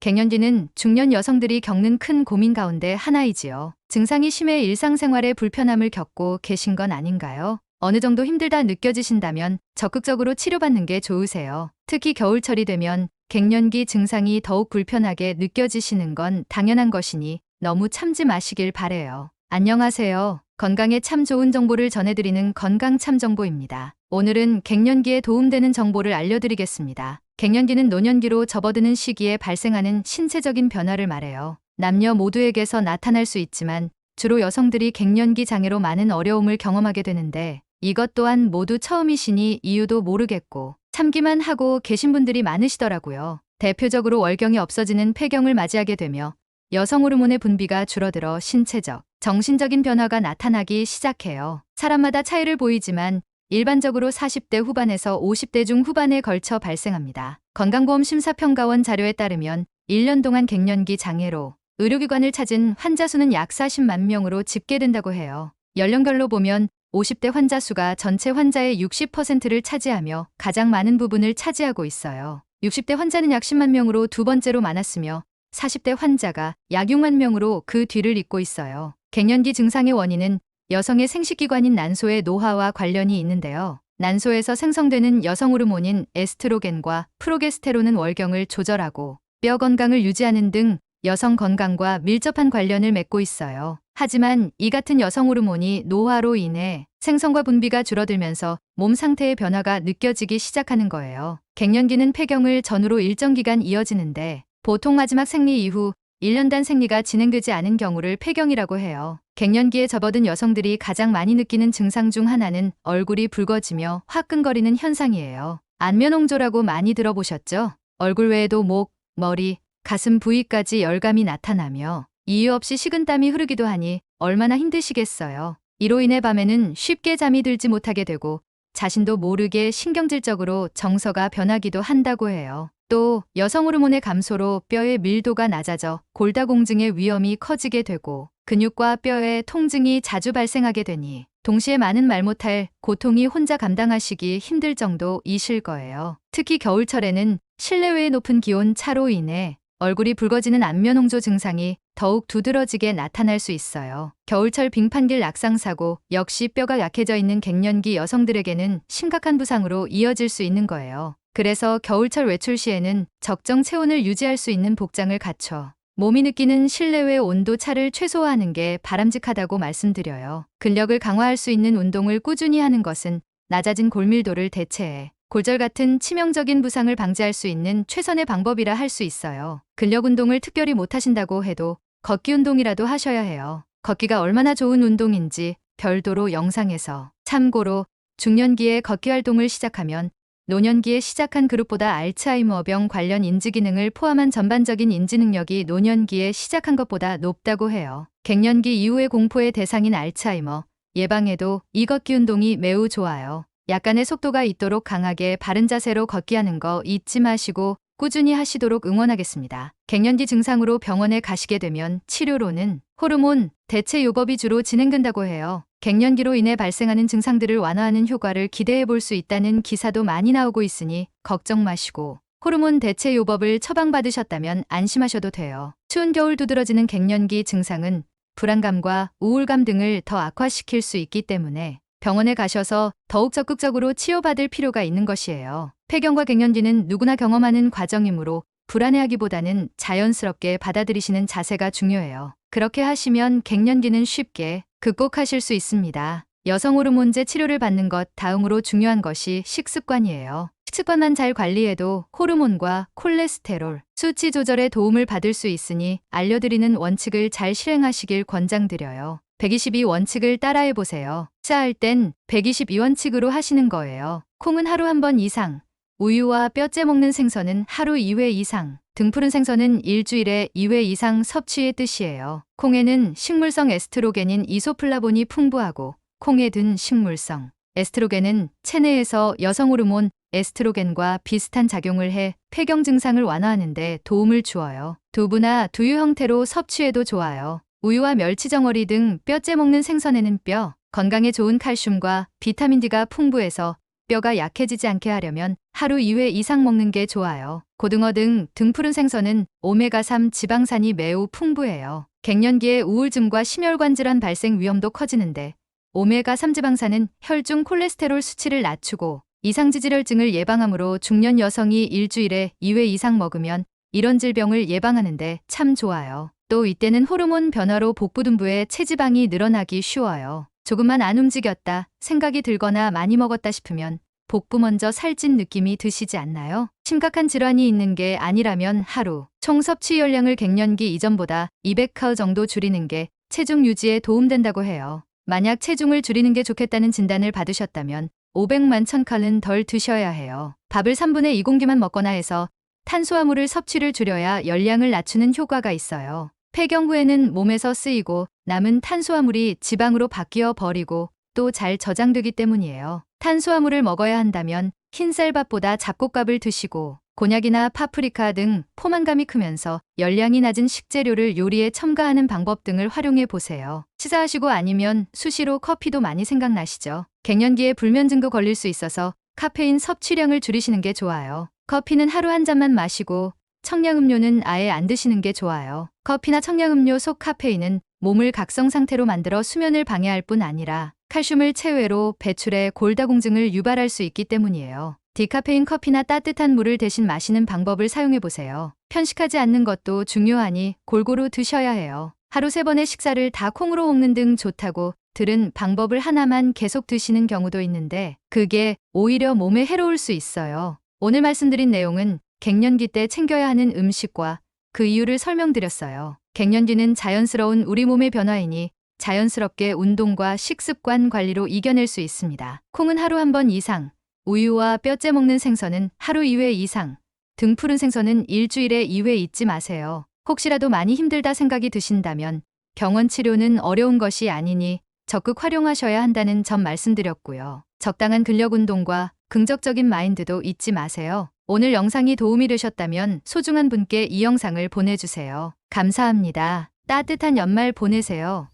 갱년기는 중년 여성들이 겪는 큰 고민 가운데 하나이지요. 증상이 심해 일상생활에 불편함을 겪고 계신 건 아닌가요? 어느 정도 힘들다 느껴지신다면 적극적으로 치료받는 게 좋으세요. 특히 겨울철이 되면 갱년기 증상이 더욱 불편하게 느껴지시는 건 당연한 것이니 너무 참지 마시길 바래요. 안녕하세요. 건강에 참 좋은 정보를 전해드리는 건강참정보입니다. 오늘은 갱년기에 도움되는 정보를 알려드리겠습니다. 갱년기는 노년기로 접어드는 시기에 발생하는 신체적인 변화를 말해요. 남녀 모두에게서 나타날 수 있지만 주로 여성들이 갱년기 장애로 많은 어려움을 경험하게 되는데 이것 또한 모두 처음이시니 이유도 모르겠고 참기만 하고 계신 분들이 많으시더라고요. 대표적으로 월경이 없어지는 폐경을 맞이하게 되며 여성 호르몬의 분비가 줄어들어 신체적, 정신적인 변화가 나타나기 시작해요. 사람마다 차이를 보이지만 일반적으로 40대 후반에서 50대 중후반에 걸쳐 발생합니다. 건강보험심사평가원 자료에 따르면 1년 동안 갱년기 장애로 의료기관을 찾은 환자 수는 약 40만 명으로 집계된다고 해요. 연령별로 보면 50대 환자 수가 전체 환자의 60%를 차지하며 가장 많은 부분을 차지하고 있어요. 60대 환자는 약 10만 명으로 두 번째로 많았으며 40대 환자가 약 6만 명으로 그 뒤를 잇고 있어요. 갱년기 증상의 원인은 여성의 생식기관인 난소의 노화와 관련이 있는데요. 난소에서 생성되는 여성 호르몬인 에스트로겐과 프로게스테론은 월경을 조절하고 뼈 건강을 유지하는 등 여성 건강과 밀접한 관련을 맺고 있어요. 하지만 이 같은 여성 호르몬이 노화로 인해 생성과 분비가 줄어들면서 몸 상태의 변화가 느껴지기 시작하는 거예요. 갱년기는 폐경을 전후로 일정 기간 이어지는데 보통 마지막 생리 이후 1년단 생리가 진행되지 않은 경우를 폐경이라고 해요. 갱년기에 접어든 여성들이 가장 많이 느끼는 증상 중 하나는 얼굴이 붉어지며 화끈거리는 현상이에요. 안면홍조라고 많이 들어보셨죠? 얼굴 외에도 목, 머리, 가슴 부위까지 열감이 나타나며 이유 없이 식은땀이 흐르기도 하니 얼마나 힘드시겠어요. 이로 인해 밤에는 쉽게 잠이 들지 못하게 되고 자신도 모르게 신경질적으로 정서가 변하기도 한다고 해요. 또 여성 호르몬의 감소로 뼈의 밀도가 낮아져 골다공증의 위험이 커지게 되고 근육과 뼈의 통증이 자주 발생하게 되니 동시에 많은 말 못할 고통이 혼자 감당하시기 힘들 정도이실 거예요. 특히 겨울철에는 실내외의 높은 기온 차로 인해 얼굴이 붉어지는 안면홍조 증상이 더욱 두드러지게 나타날 수 있어요. 겨울철 빙판길 낙상사고 역시 뼈가 약해져 있는 갱년기 여성들에게는 심각한 부상으로 이어질 수 있는 거예요. 그래서 겨울철 외출 시에는 적정 체온을 유지할 수 있는 복장을 갖춰 몸이 느끼는 실내외 온도 차를 최소화하는 게 바람직하다고 말씀드려요. 근력을 강화할 수 있는 운동을 꾸준히 하는 것은 낮아진 골밀도를 대체해 골절 같은 치명적인 부상을 방지할 수 있는 최선의 방법이라 할 수 있어요. 근력 운동을 특별히 못하신다고 해도 걷기 운동이라도 하셔야 해요. 걷기가 얼마나 좋은 운동인지 별도로 영상에서 참고로 중년기에 걷기 활동을 시작하면 노년기에 시작한 그룹보다 알츠하이머병 관련 인지기능을 포함한 전반적인 인지능력이 노년기에 시작한 것보다 높다고 해요. 갱년기 이후의 공포의 대상인 알츠하이머 예방에도 이 걷기 운동이 매우 좋아요. 약간의 속도가 있도록 강하게 바른 자세로 걷기 하는 거 잊지 마시고 꾸준히 하시도록 응원하겠습니다. 갱년기 증상으로 병원에 가시게 되면 치료로는 호르몬 대체 요법이 주로 진행된다고 해요. 갱년기로 인해 발생하는 증상들을 완화하는 효과를 기대해 볼 수 있다는 기사도 많이 나오고 있으니 걱정 마시고 호르몬 대체 요법을 처방받으셨다면 안심하셔도 돼요. 추운 겨울 두드러지는 갱년기 증상은 불안감과 우울감 등을 더 악화시킬 수 있기 때문에 병원에 가셔서 더욱 적극적으로 치료받을 필요가 있는 것이에요. 폐경과 갱년기는 누구나 경험하는 과정이므로 불안해하기보다는 자연스럽게 받아들이시는 자세가 중요해요. 그렇게 하시면 갱년기는 쉽게 극복하실 수 있습니다. 여성 호르몬제 치료를 받는 것 다음으로 중요한 것이 식습관이에요. 식습관만 잘 관리해도 호르몬과 콜레스테롤, 수치 조절에 도움을 받을 수 있으니 알려드리는 원칙을 잘 실행하시길 권장드려요. 122원칙을 따라해보세요. 식사할 땐 122원칙으로 하시는 거예요. 콩은 하루 한 번 이상, 우유와 뼈째 먹는 생선은 하루 2회 이상, 등푸른 생선은 일주일에 2회 이상 섭취의 뜻이에요. 콩에는 식물성 에스트로겐인 이소플라본이 풍부하고 콩에 든 식물성 에스트로겐은 체내에서 여성 호르몬 에스트로겐과 비슷한 작용을 해 폐경 증상을 완화하는 데 도움을 주어요. 두부나 두유 형태로 섭취해도 좋아요. 우유와 멸치정어리 등 뼈째 먹는 생선에는 뼈, 건강에 좋은 칼슘과 비타민 D가 풍부해서 뼈가 약해지지 않게 하려면 하루 2회 이상 먹는 게 좋아요. 고등어 등 등푸른 생선은 오메가3 지방산이 매우 풍부해요. 갱년기에 우울증과 심혈관 질환 발생 위험도 커지는데 오메가3 지방산은 혈중 콜레스테롤 수치를 낮추고 이상지질혈증을 예방하므로 중년 여성이 일주일에 2회 이상 먹으면 이런 질병을 예방하는데 참 좋아요. 또 이때는 호르몬 변화로 복부등부에 체지방이 늘어나기 쉬워요. 조금만 안 움직였다, 생각이 들거나 많이 먹었다 싶으면 복부 먼저 살찐 느낌이 드시지 않나요? 심각한 질환이 있는 게 아니라면 하루 총 섭취 열량을 갱년기 이전보다 200칼 정도 줄이는 게 체중 유지에 도움된다고 해요. 만약 체중을 줄이는 게 좋겠다는 진단을 받으셨다면 500만 1000칼은 덜 드셔야 해요. 밥을 3분의 2 공기만 먹거나 해서 탄수화물을 섭취를 줄여야 열량을 낮추는 효과가 있어요. 폐경 후에는 몸에서 쓰이고 남은 탄수화물이 지방으로 바뀌어 버리고 또 잘 저장되기 때문이에요. 탄수화물을 먹어야 한다면 흰쌀밥보다 잡곡밥을 드시고 곤약이나 파프리카 등 포만감이 크면서 열량이 낮은 식재료를 요리에 첨가하는 방법 등을 활용해 보세요. 식사하시고 아니면 수시로 커피도 많이 생각나시죠? 갱년기에 불면 증도 걸릴 수 있어서 카페인 섭취량을 줄이시는 게 좋아요. 커피는 하루 한 잔만 마시고 청량음료는 아예 안 드시는 게 좋아요. 커피나 청량음료 속 카페인은 몸을 각성 상태로 만들어 수면을 방해할 뿐 아니라 칼슘을 체외로 배출해 골다공증을 유발할 수 있기 때문이에요. 디카페인 커피나 따뜻한 물을 대신 마시는 방법을 사용해 보세요. 편식하지 않는 것도 중요하니 골고루 드셔야 해요. 하루 3번의 식사를 다 콩으로 먹는 등 좋다고 들은 방법을 하나만 계속 드시는 경우도 있는데 그게 오히려 몸에 해로울 수 있어요. 오늘 말씀드린 내용은 갱년기 때 챙겨야 하는 음식과 그 이유를 설명드렸어요. 갱년기는 자연스러운 우리 몸의 변화이니 자연스럽게 운동과 식습관 관리로 이겨낼 수 있습니다. 콩은 하루 1번 이상, 우유와 뼈째 먹는 생선은 하루 2회 이상, 등푸른 생선은 일주일에 2회 잊지 마세요. 혹시라도 많이 힘들다 생각이 드신다면 병원 치료는 어려운 것이 아니니 적극 활용하셔야 한다는 점 말씀드렸고요. 적당한 근력 운동과 긍정적인 마인드도 잊지 마세요. 오늘 영상이 도움이 되셨다면 소중한 분께 이 영상을 보내주세요. 감사합니다. 따뜻한 연말 보내세요.